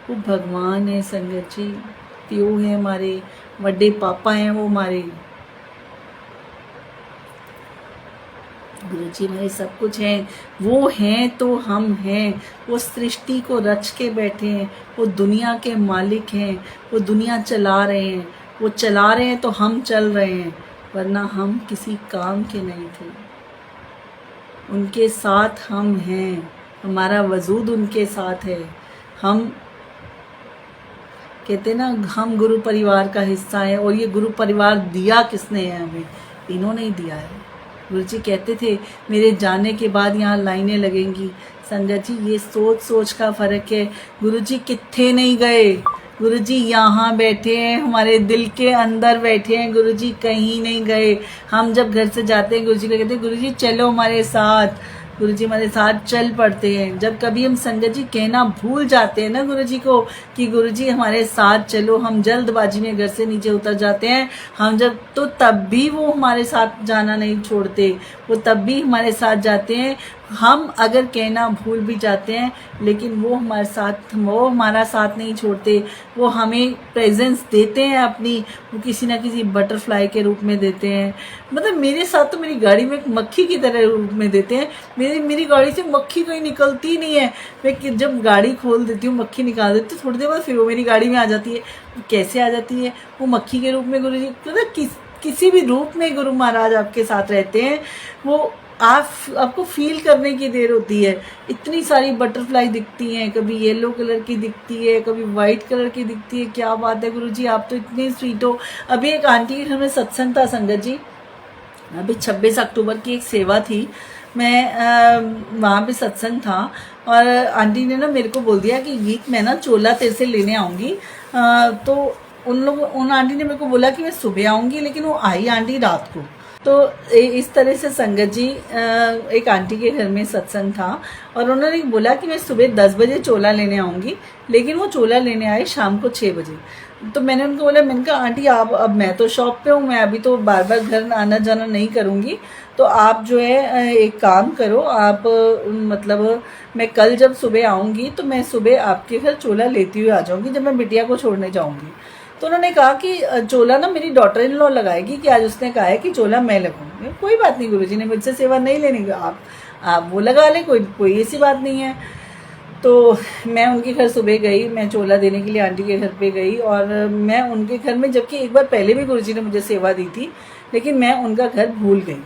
A: वो भगवान है संगत जी, प्यो है हमारे, बड़े पापा हैं वो हमारे। गुरु जी हमारे सब कुछ हैं, वो हैं तो हम हैं। वो सृष्टि को रच के बैठे हैं, वो दुनिया के मालिक हैं, वो दुनिया चला रहे हैं। वो चला रहे हैं तो हम चल रहे हैं, वरना हम किसी काम के नहीं थे। उनके साथ हम हैं, हमारा वजूद उनके साथ है। हम कहते हैं ना, हम गुरु परिवार का हिस्सा है। और ये गुरु परिवार दिया किसने है हमें? इन्होंने ही दिया है। गुरु जी कहते थे मेरे जाने के बाद यहाँ लाइनें लगेंगी। संगत जी ये सोच सोच का फर्क है। गुरु जी कित्थे नहीं गए, गुरु जी यहाँ बैठे हैं, हमारे दिल के अंदर बैठे हैं। गुरु जी कहीं नहीं गए। हम जब घर से जाते हैं गुरु जी को कहते हैं गुरु जी चलो हमारे साथ। गुरु जी हमारे साथ चल पड़ते हैं। जब कभी हम संगत जी कहना भूल जाते हैं ना गुरु जी को कि गुरु जी हमारे साथ चलो, हम जल्दबाजी में घर से नीचे उतर जाते हैं, हम जब तो तब भी वो हमारे साथ जाना नहीं छोड़ते, वो तब भी हमारे साथ जाते हैं। हम अगर कहना भूल भी जाते हैं लेकिन वो हमारा साथ नहीं छोड़ते। वो हमें प्रेजेंस देते हैं अपनी, वो किसी ना किसी बटरफ्लाई के रूप में देते हैं। मतलब मेरे साथ तो मेरी गाड़ी में एक मक्खी की तरह रूप में देते हैं। मेरी गाड़ी से मक्खी कोई निकलती नहीं है। मैं जब गाड़ी खोल देती हूँ मक्खी निकाल देती हूँ, थोड़ी देर बाद फिर वो मेरी गाड़ी में आ जाती है। कैसे आ जाती है? वो मक्खी के रूप में गुरु जी, मतलब किसी भी रूप में गुरु महाराज आपके साथ रहते हैं। वो आपको फील करने की देर होती है। इतनी सारी बटरफ्लाई दिखती हैं, कभी येलो कलर की दिखती है, कभी वाइट कलर की दिखती है। क्या बात है गुरु जी, आप तो इतने स्वीट हो। अभी एक आंटी के घर में सत्संग था संगत जी, अभी 26 अक्टूबर की एक सेवा थी। मैं वहाँ पे सत्संग था और आंटी ने ना मेरे को बोल दिया कि गीत मैं ना चोला तेरे से लेने आऊँगी। तो उन आंटी ने मेरे को बोला कि मैं सुबह आऊँगी, लेकिन वो आई आंटी रात को। तो इस तरह से संगत जी एक आंटी के घर में सत्संग था और उन्होंने बोला कि मैं सुबह 10 बजे चोला लेने आऊँगी, लेकिन वो चोला लेने आए शाम को 6 बजे। तो मैंने उनको बोला, मैंने कहा आंटी आप, अब मैं तो शॉप पे हूँ, मैं अभी तो बार बार घर आना जाना नहीं करूँगी, तो आप जो है एक काम करो, आप मतलब मैं कल जब सुबह आऊँगी तो मैं सुबह आपके घर चोला लेती हुई आ जाऊँगी जब मैं बिटिया को छोड़ने जाऊँगी। तो उन्होंने कहा कि चोला ना मेरी डॉटर इन लॉ लगाएगी, कि आज उसने कहा है कि चोला मैं लगाऊंगी। कोई बात नहीं, गुरुजी ने मुझसे सेवा नहीं लेनी, आप वो लगा ले, कोई ऐसी बात नहीं है। तो मैं उनके घर सुबह गई, मैं चोला देने के लिए आंटी के घर पे गई और मैं उनके घर में, जबकि एक बार पहले भी गुरुजी ने मुझे सेवा दी थी, लेकिन मैं उनका घर भूल गई।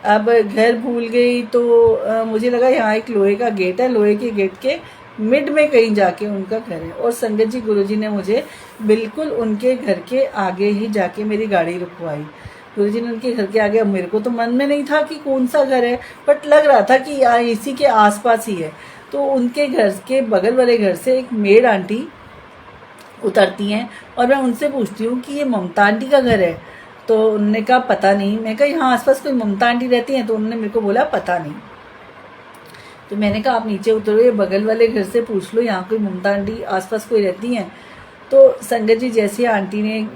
A: अब घर भूल गई तो मुझे लगा यहाँ एक लोहे का गेट है, लोहे के गेट के मिड में कहीं जाके उनका घर है। और संगत जी गुरुजी ने मुझे बिल्कुल उनके घर के आगे ही जाके मेरी गाड़ी रुकवाई। गुरुजी ने उनके घर के आगे, अब मेरे को तो मन में नहीं था कि कौन सा घर है, बट लग रहा था कि यार इसी के आसपास ही है। तो उनके घर के बगल वाले घर से एक मेड आंटी उतरती हैं और मैं उनसे पूछती हूँ कि ये ममता आंटी का घर है? तो उन्होंने कहा पता नहीं। मैं कहा यहाँ आसपास कोई ममता आंटी रहती हैं? तो उन्होंने मेरे को बोला पता नहीं। तो मैंने कहा आप नीचे उतरो, ये बगल वाले घर से पूछ लो यहाँ कोई ममता आंटी आसपास कोई रहती हैं? तो संगत जी जैसे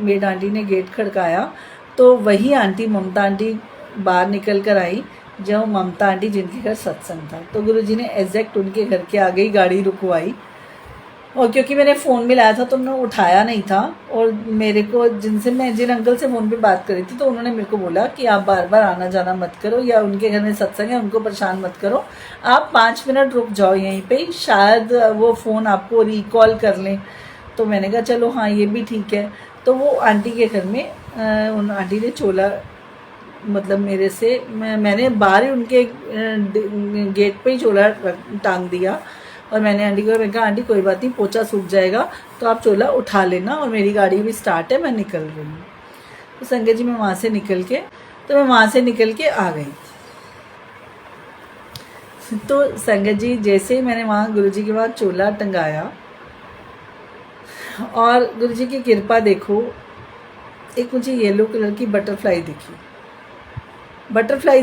A: मेड आंटी ने गेट खड़काया तो वही आंटी, ममता आंटी बाहर निकल कर आई, जो ममता आंटी जिनके घर सत्संग था। तो गुरुजी ने एग्जैक्ट उनके घर के आगे ही गाड़ी रुकवाई। और क्योंकि मैंने फ़ोन मिलाया था तो उन्होंने उठाया नहीं था, और मेरे को जिन अंकल से फ़ोन पे बात करी थी तो उन्होंने मेरे को बोला कि आप बार बार आना जाना मत करो, या उनके घर में सत्संग है उनको परेशान मत करो, आप 5 मिनट रुक जाओ यहीं पे, शायद वो फ़ोन आपको रिकॉल कर लें। तो मैंने कहा चलो हाँ ये भी ठीक है। तो वो आंटी के घर में उन आंटी ने चोला, मतलब मेरे से मैंने बाहर ही उनके गेट पे ही चोला टांग दिया और मैंने आंटी को कहा आंटी कोई बात नहीं, पोछा सूख जाएगा तो आप चोला उठा लेना, और मेरी गाड़ी भी स्टार्ट है, मैं निकल रही हूँ। तो संगत जी मैं वहाँ से निकल के आ गई। तो संगत जी जैसे ही मैंने वहाँ गुरुजी के बाद चोला टंगाया, और गुरुजी की कृपा देखो, एक मुझे येलो कलर की बटरफ्लाई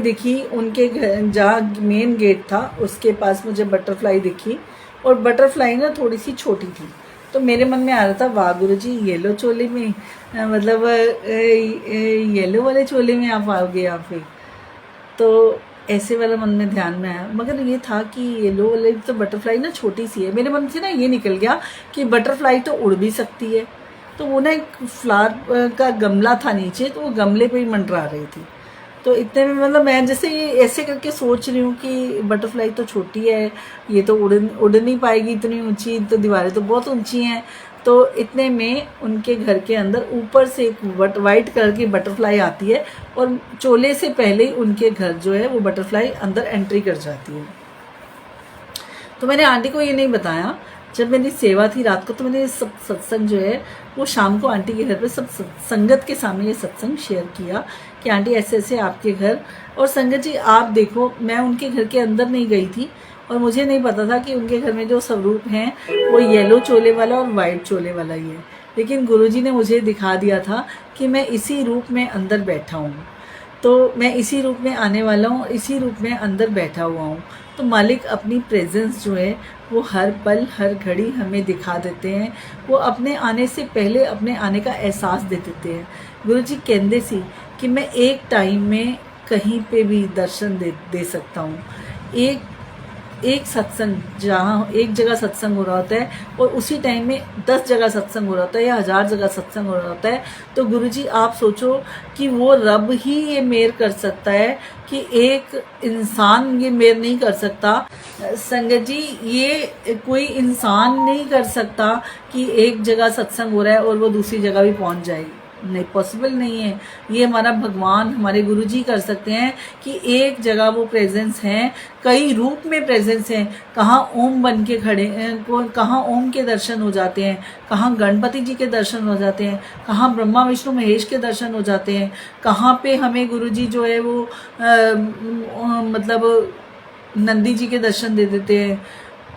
A: दिखी उनके घर, जहाँ मेन गेट था उसके पास मुझे बटरफ्लाई दिखी, और बटरफ्लाई ना थोड़ी सी छोटी थी। तो मेरे मन में आ रहा था वाह गुरुजी, येलो चोले में, मतलब येलो वाले चोले में आप आओगे यहाँ पे। तो ऐसे वाला मन में ध्यान में आया, मगर ये था कि येलो वाले तो बटरफ्लाई ना छोटी सी है। मेरे मन से ना ये निकल गया कि बटरफ्लाई तो उड़ भी सकती है। तो वो ना एक फ्लावर का गमला था नीचे, तो वो गमले पे ही मंडरा रही थी। तो इतने में मतलब मैं जैसे ये ऐसे करके सोच रही हूँ कि बटरफ्लाई तो छोटी है, ये तो उड़ नहीं पाएगी इतनी ऊंची, तो दीवारें तो बहुत ऊंची हैं। तो इतने में उनके घर के अंदर ऊपर से एक वाइट कलर की बटरफ्लाई आती है और चोले से पहले ही उनके घर जो है वो बटरफ्लाई अंदर एंट्री कर जाती है। तो मैंने आंटी को ये नहीं बताया। जब मेरी सेवा थी रात को, तो मैंने सब सत्संग जो है वो शाम को आंटी के घर पे सब संगत के सामने ये सत्संग शेयर किया कि आंटी ऐसे ऐसे आपके घर, और संगत जी आप देखो, मैं उनके घर के अंदर नहीं गई थी और मुझे नहीं पता था कि उनके घर में जो स्वरूप हैं वो येलो चोले वाला और वाइट चोले वाला ही है, लेकिन गुरुजी ने मुझे दिखा दिया था कि मैं इसी रूप में अंदर बैठा हूँ, तो मैं इसी रूप में आने वाला हूँ, इसी रूप में अंदर बैठा हुआ हूँ। तो मालिक अपनी प्रेजेंस जो है वो हर पल हर घड़ी हमें दिखा देते हैं। वो अपने आने से पहले अपने आने का एहसास दे देते हैं। गुरुजी कहते सी कि मैं एक टाइम में कहीं पे भी दर्शन दे सकता हूँ। एक सत्संग, जहाँ एक जगह सत्संग हो रहा होता है और उसी टाइम में 10 जगह सत्संग हो रहा होता है या 1000 जगह सत्संग हो रहा होता है, तो गुरुजी आप सोचो कि वो रब ही ये मेर कर सकता है कि एक इंसान ये मेर नहीं कर सकता। संगत जी, ये कोई इंसान नहीं कर सकता कि एक जगह सत्संग हो रहा है और वो दूसरी जगह भी पहुंच जाएगी, नहीं, पॉसिबल नहीं है। ये हमारा भगवान, हमारे गुरुजी कर सकते हैं कि एक जगह वो प्रेजेंस हैं, कई रूप में प्रेजेंस हैं। कहाँ ओम बन के खड़े हैं, कहाँ ओम के दर्शन हो जाते हैं, कहाँ गणपति जी के दर्शन हो जाते हैं, कहाँ ब्रह्मा विष्णु महेश के दर्शन हो जाते हैं, कहाँ पे हमें गुरुजी जो है वो मतलब नंदी जी के दर्शन दे देते हैं,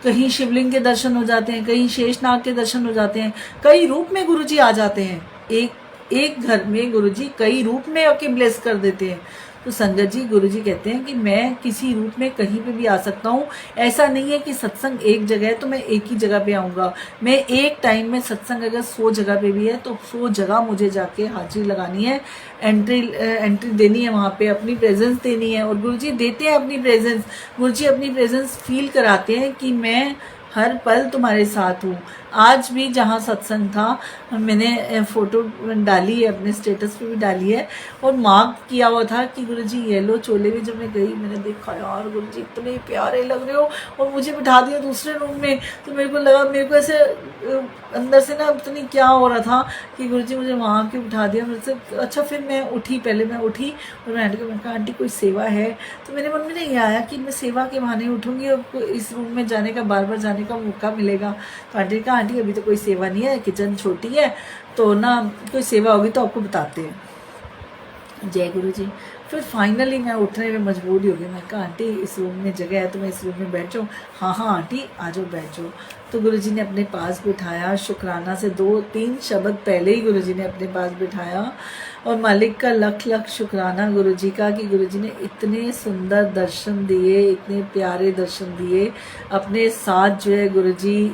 A: कहीं शिवलिंग के दर्शन हो जाते हैं, कहीं शेषनाग के दर्शन हो जाते हैं। कई रूप में गुरुजी आ जाते हैं। एक घर में गुरुजी कई रूप में आके ब्लेस कर देते हैं। तो संगत जी, गुरुजी कहते हैं कि मैं किसी रूप में कहीं पे भी आ सकता हूँ। ऐसा नहीं है कि सत्संग एक जगह है तो मैं एक ही जगह पे आऊँगा। मैं एक टाइम में सत्संग अगर 100 जगह पे भी है तो 100 जगह मुझे जाके हाजिरी लगानी है, एंट्री देनी है, वहाँ पे अपनी प्रेजेंस देनी है। और गुरुजी देते हैं अपनी प्रेजेंस। गुरुजी अपनी प्रेजेंस फील कराते हैं कि मैं हर पल तुम्हारे साथ हूँ। आज भी जहाँ सत्संग था, मैंने फ़ोटो डाली है, अपने स्टेटस पे भी डाली है, और मार्क किया हुआ था कि गुरुजी येलो चोले में जब मैं गई, मैंने देखा यार गुरुजी इतने प्यारे लग रहे हो, और मुझे बिठा दिया दूसरे रूम में। तो मेरे को लगा, मेरे को ऐसे अंदर से ना पता नहीं क्या हो रहा था कि गुरुजी मुझे वहाँ क्यों बिठा दिया। मेरे से अच्छा, फिर मैं उठी, पहले मैं उठी और मैं आंटी को, मैंने कहा आंटी कोई सेवा है? तो मेरे मन में नहीं आया कि मैं सेवा के बहाने उठूँगी और इस रूम में जाने का, बार बार जाने का मौका मिलेगा। तो आंटी ने कहा आंटी अभी तो कोई सेवा नहीं है, किचन छोटी है, तो ना कोई सेवा होगी तो आपको बताते हैं। जय गुरु जी। फिर फाइनली मैं उठने में मजबूर हो गई। मैं कहा आंटी इस रूम में जगह है तो मैं इस रूम में बैठ जाऊँ? हाँ हाँ आंटी आ जाओ, बैठ जाओ। तो गुरुजी ने अपने पास बिठाया। शुक्राना से 2-3 शब्द पहले ही गुरुजी ने अपने पास बिठाया, और मालिक का लख लख शुक्राना गुरुजी का कि गुरुजी ने इतने सुंदर दर्शन दिए, इतने प्यारे दर्शन दिए। अपने साथ जो है गुरुजी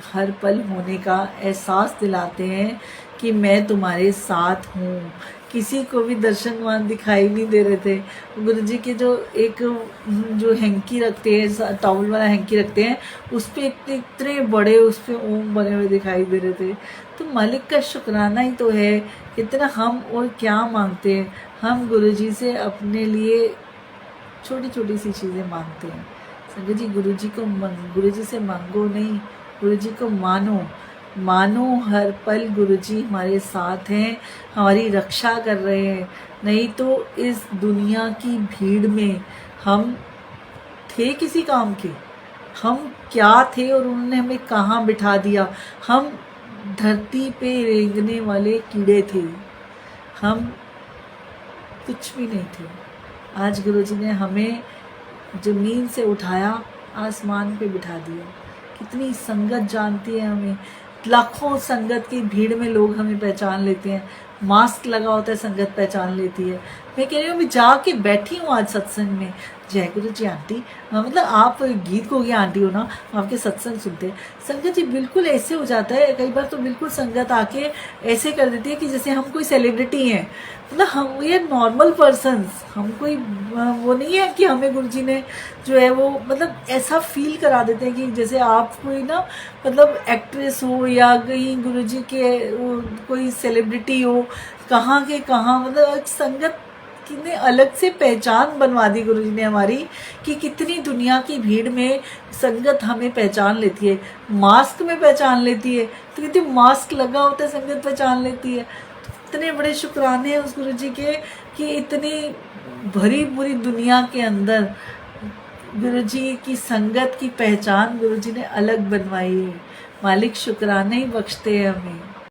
A: हर पल होने का एहसास दिलाते हैं कि मैं तुम्हारे साथ हूँ। किसी को भी दर्शन वहाँ दिखाई नहीं दे रहे थे। गुरुजी के जो एक जो हैंकी रखते हैं, टॉवल वाला हैंकी रखते हैं, उस पर इतने बड़े उस पर ओम बने हुए दिखाई दे रहे थे। तो मालिक का शुक्राना ही तो है। इतना हम और क्या मांगते हैं, हम गुरुजी से अपने लिए छोटी छोटी सी चीज़ें मांगते हैं। संगत जी, गुरुजी से मांगो नहीं, गुरुजी को मानो। हर पल गुरुजी हमारे साथ हैं, हमारी रक्षा कर रहे हैं। नहीं तो इस दुनिया की भीड़ में हम थे किसी काम के? हम क्या थे और उन्होंने हमें कहाँ बिठा दिया? हम धरती पे रेंगने वाले कीड़े थे, हम कुछ भी नहीं थे। आज गुरुजी ने हमें ज़मीन से उठाया, आसमान पे बिठा दिया। कितनी संगत जानती है हमें। लाखों संगत की भीड़ में लोग हमें पहचान लेते हैं। मास्क लगा होता है, संगत पहचान लेती है। मैं कह रही हूँ, मैं जाके बैठी हूँ आज सत्संग में, जय गुरु जी आंटी। मतलब आप गीत को आंटी हो ना, आपके सत्संग सुनते हैं संगत जी, बिल्कुल ऐसे हो जाता है कई बार तो, बिल्कुल संगत आके ऐसे कर देती है कि जैसे हम कोई सेलिब्रिटी हैं। मतलब हम ये नॉर्मल पर्सन्स, हम कोई वो नहीं है कि हमें गुरुजी ने जो है वो मतलब ऐसा फील करा देते हैं कि जैसे आप कोई ना मतलब एक्ट्रेस हो या कहीं गुरुजी के कोई सेलिब्रिटी हो, कहाँ के कहाँ। मतलब एक संगत कितने अलग से पहचान बनवा दी गुरुजी ने हमारी, कि कितनी दुनिया की भीड़ में संगत हमें पहचान लेती है, मास्क में पहचान लेती है, तो कितनी मास्क लगा होता है संगत पहचान लेती है। इतने बड़े शुक्राने हैं उस गुरुजी के कि इतनी भरी पूरी दुनिया के अंदर गुरुजी की संगत की पहचान गुरुजी ने अलग बनवाई है। मालिक शुक्राने ही बख्शते हैं हमें।